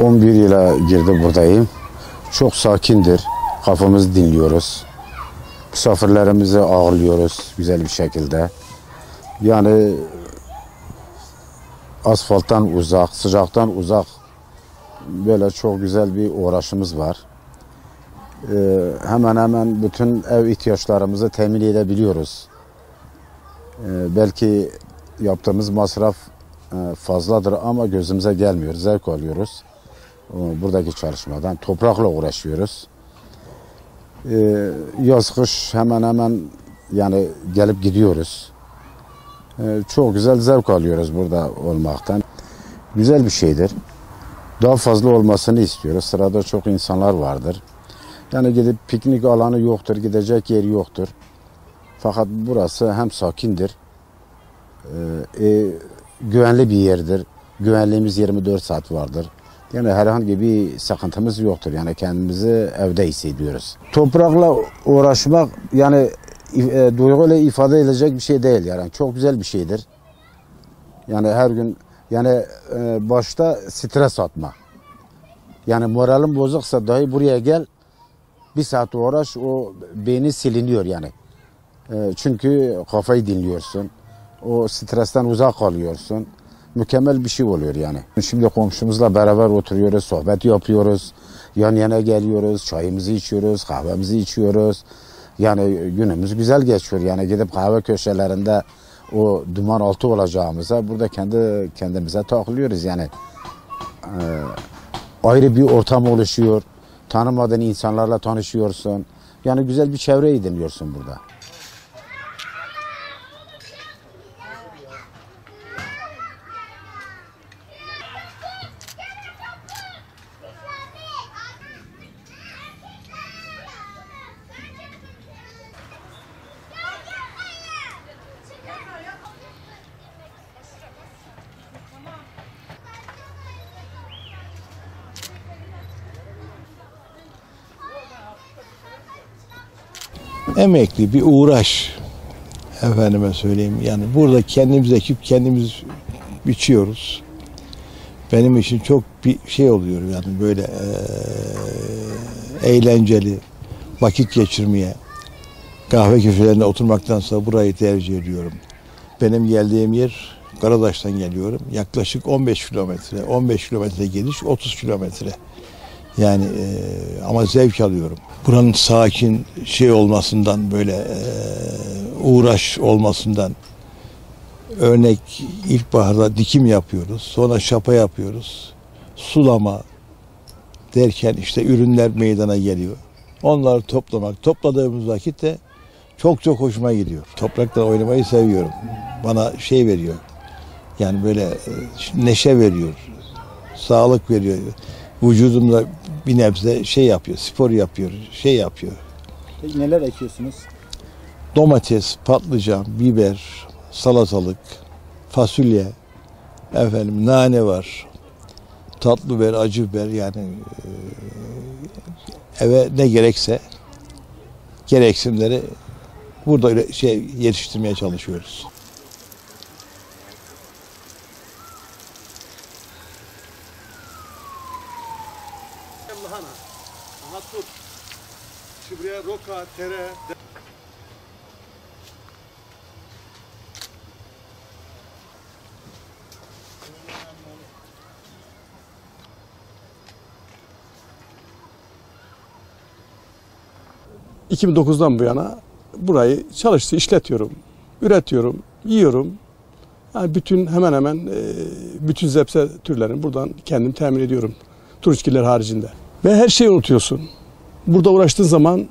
11 yıla girdi buradayım. Çok sakindir. Kafamızı dinliyoruz. Misafirlerimizi ağırlıyoruz güzel bir şekilde. Yani asfalttan uzak, sıcaktan uzak böyle çok güzel bir uğraşımız var. Hemen hemen bütün ev ihtiyaçlarımızı temin edebiliyoruz. Belki yaptığımız masraf fazladır ama gözümüze gelmiyor. Zevk alıyoruz buradaki çalışmadan. Toprakla uğraşıyoruz. Yaz kış hemen hemen yani gelip gidiyoruz. Çok güzel zevk alıyoruz burada olmaktan. Güzel bir şeydir. Daha fazla olmasını istiyoruz. Sırada çok insanlar vardır. Yani gidip piknik alanı yoktur, gidecek yer yoktur. Fakat burası hem sakindir, güvenli bir yerdir. Güvenliğimiz 24 saat vardır. Yani herhangi bir sıkıntımız yoktur. Yani kendimizi evde hissediyoruz. Toprakla uğraşmak yani duyguyla ifade edilecek bir şey değil. Yani çok güzel bir şeydir. Yani her gün yani başta stres atma. Yani moralin bozuksa dahi buraya gel. Bir saat uğraş, o beyni siliniyor yani. Çünkü kafayı dinliyorsun. O stresten uzak kalıyorsun. Mükemmel bir şey oluyor yani. Şimdi komşumuzla beraber oturuyoruz, sohbet yapıyoruz. Yan yana geliyoruz, çayımızı içiyoruz, kahvemizi içiyoruz. Yani günümüz güzel geçiyor. Yani gidip kahve köşelerinde o duman altı olacağımıza burada kendimize takılıyoruz yani. Ayrı bir ortam oluşuyor. Tanımadığın insanlarla tanışıyorsun. Yani güzel bir çevre ediniyorsun burada. Emekli bir uğraş, efendime söyleyeyim. Yani burada kendimiz ekip kendimiz biçiyoruz. Benim için çok bir şey oluyor yani böyle eğlenceli vakit geçirmeye, kahve köşelerinde oturmaktansa burayı tercih ediyorum. Benim geldiğim yer Karadaş'tan geliyorum. Yaklaşık 15 kilometre, 15 kilometre geliş, 30 kilometre. Yani ama zevk alıyorum. Buranın sakin şey olmasından böyle uğraş olmasından örnek ilkbaharda dikim yapıyoruz. Sonra şapa yapıyoruz. Sulama derken işte ürünler meydana geliyor. Onları toplamak. Topladığımız vakit de çok hoşuma gidiyor. Toprakla oynamayı seviyorum. Bana şey veriyor. Yani böyle neşe veriyor. Sağlık veriyor. Vücudumda bir nebze şey yapıyor, spor yapıyor, şey yapıyor. Peki neler ekiyorsunuz? Domates, patlıcan, biber, salatalık, fasulye, efendim nane var, tatlı biber, acı biber yani eve ne gerekse gereksinimleri burada yetiştirmeye çalışıyoruz. Lahana, tut, buraya roka, tere. ...2009'dan bu yana burayı işletiyorum, üretiyorum, yiyorum. Yani hemen hemen bütün zepse türlerini buradan kendim temin ediyorum. Turistçiler haricinde. Ve her şeyi unutuyorsun. Burada uğraştığın zaman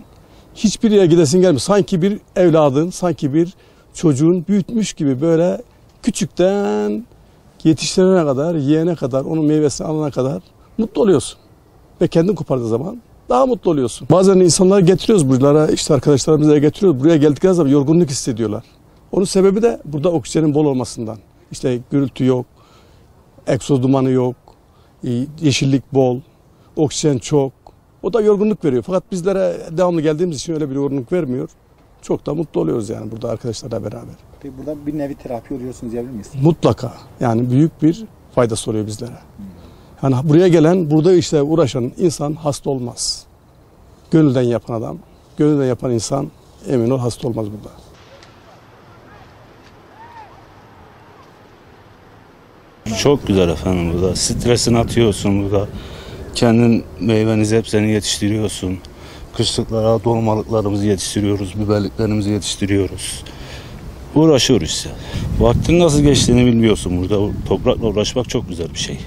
hiçbir yere gidesin gelmiyor. Sanki bir evladın, sanki bir çocuğun büyütmüş gibi böyle küçükten yetiştirene kadar, yiyene kadar, onun meyvesini alana kadar mutlu oluyorsun. Ve kendin kopardığı zaman daha mutlu oluyorsun. Bazen insanları getiriyoruz buralara, işte arkadaşlarımızı getiriyoruz. Buraya geldikleri zaman yorgunluk hissediyorlar. Onun sebebi de burada oksijenin bol olmasından. İşte gürültü yok, egzoz dumanı yok, yeşillik bol, oksijen çok. O da yorgunluk veriyor. Fakat bizlere devamlı geldiğimiz için öyle bir yorgunluk vermiyor. Çok da mutlu oluyoruz yani burada arkadaşlarla beraber. Peki burada bir nevi terapi oluyorsunuz diyebilir miyiz? Mutlaka. Yani büyük bir faydası oluyor bizlere. Hani buraya gelen, burada işte uğraşan insan hasta olmaz. Gönülden yapan adam, gönülden yapan insan emin ol hasta olmaz burada. Çok güzel efendim burada. Stresini atıyorsun burada. Kendin meyveni, zepseni yetiştiriyorsun. Kışlıklara dolmalıklarımızı yetiştiriyoruz, biberliklerimizi yetiştiriyoruz. Uğraşıyoruz işte. Vaktin nasıl geçtiğini bilmiyorsun burada. Toprakla uğraşmak çok güzel bir şey.